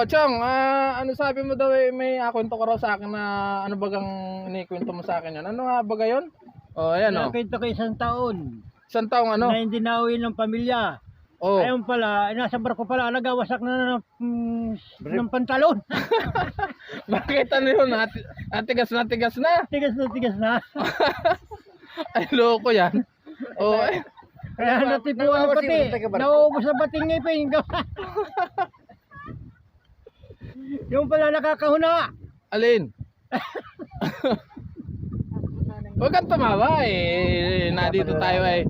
Oh, Chong, ano sabi mo daw may kwento ka raw sa akin na ano bagang inikwento mo sa akin yan? Ano nga baga yun? Oh, ayan oh. Nakita ko isang taon Isang taong ano? na hindi nauwi ng pamilya. Oh. Ayun pala, nasa barko pala, nagawasak na ng pantalon. Bakit ano yun? Tigas na tigas na. Tigas na. Ay, loko yan. Oh, Kaya natipuan ng pati. Nauubos na bating ngipin. Yung pala nakakahuna. alin? Huwag kang tumawa eh. Nandito tayo eh.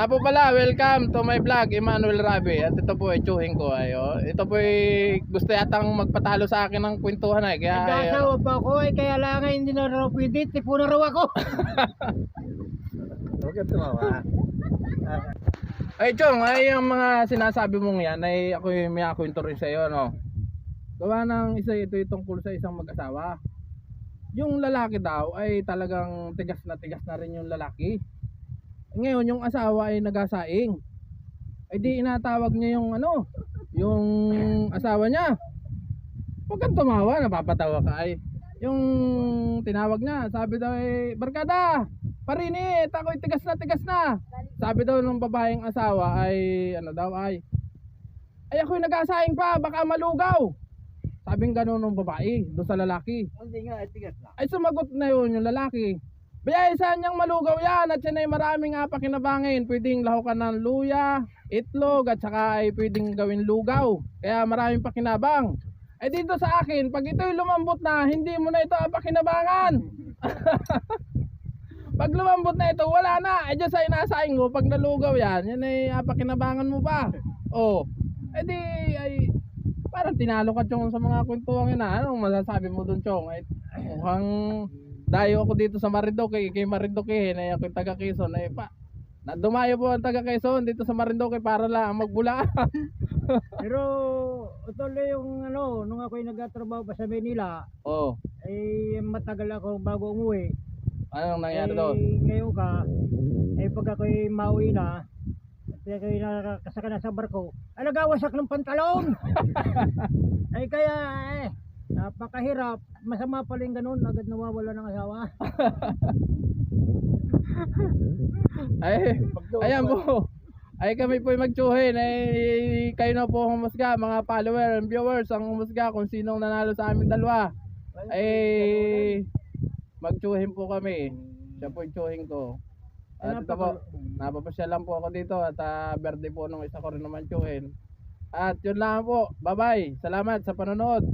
Po pala, welcome to my vlog, Emmanuel Rabi. At ito po ay tsuhin ko ayo. Ito po ay gusto yatang magpatalo sa akin ng kwentuhan ay. Kaya nag-asawa pa ako eh, kaya lang hindi na raw pwede. Tipo na raw ako. Huwag kang tumawa. Ay Chong, ay yung mga sinasabi mong yan ay ako may kwento rin sa iyo, no? Gawa ng isa ito tungkol sa isang mag-asawa. Yung lalaki daw ay talagang tigas na rin yung lalaki. Ngayon yung asawa ay nagasaing. Ay di inatawag niya yung ano, yung asawa niya. Huwag kang tumawa, napapatawa ka ay. Yung tinawag niya, sabi daw ay, barkada, parinit, ako'y tigas na. Sabi daw ng babaeng asawa ay, ano daw ay ako'y nagasaing pa, baka malugaw. Sabing gano'n ng babae, doon sa lalaki. Hindi nga, tigas na. Ay sumagot na yun yung lalaki. Biyay, saan niyang malugaw yan? At yan ay maraming pakinabangin. Pwedeng lahukan ng luya, itlog, at saka ay pwedeng gawin lugaw. Kaya maraming pakinabang. Ay dito sa akin, pag ito'y lumambot na, hindi mo na ito pakinabangan. Pag lumambot na ito, wala na. Ay dyan sa inasaing mo, pag nalugaw yan, yan ay pakinabangan mo pa. Oh, ay di, ay parang tinalo ka Chong sa mga kwentuhan yun. Anong masasabi mo dun Chong? Ay mukhang dayo ako dito sa Marinduque, kay Marinduque, na ako taga Quezon, ay pa. Dumayo po ang taga Quezon dito sa Marinduque para lang magbulaan. Pero tuloy yung ano, nung ako'y nagtatrabaho pa sa Manila, Oh, ay matagal ako bago umuwi. anong nangyari doon? Ngayon ka, pag ako'y mauwi na, at ako'y nakasaka na sa barko, ay nagawasak ng pantalon. Ay kaya napakahirap, masama pala yung ganun, agad nawawala ng asawa. Ay, ayan po. Ay kami po magtsuhin. Ay kayo na po humusga, mga follower and viewers, ang humusga kung sinong nanalo sa amin dalawa. Ay magtsuhin po kami. Siya po yung tsuhin ko. At ito po, napapasya lang po ako dito. At birthday po nung isa ko rin naman tsuhin. At yun lang po. Bye bye. Salamat sa panonood.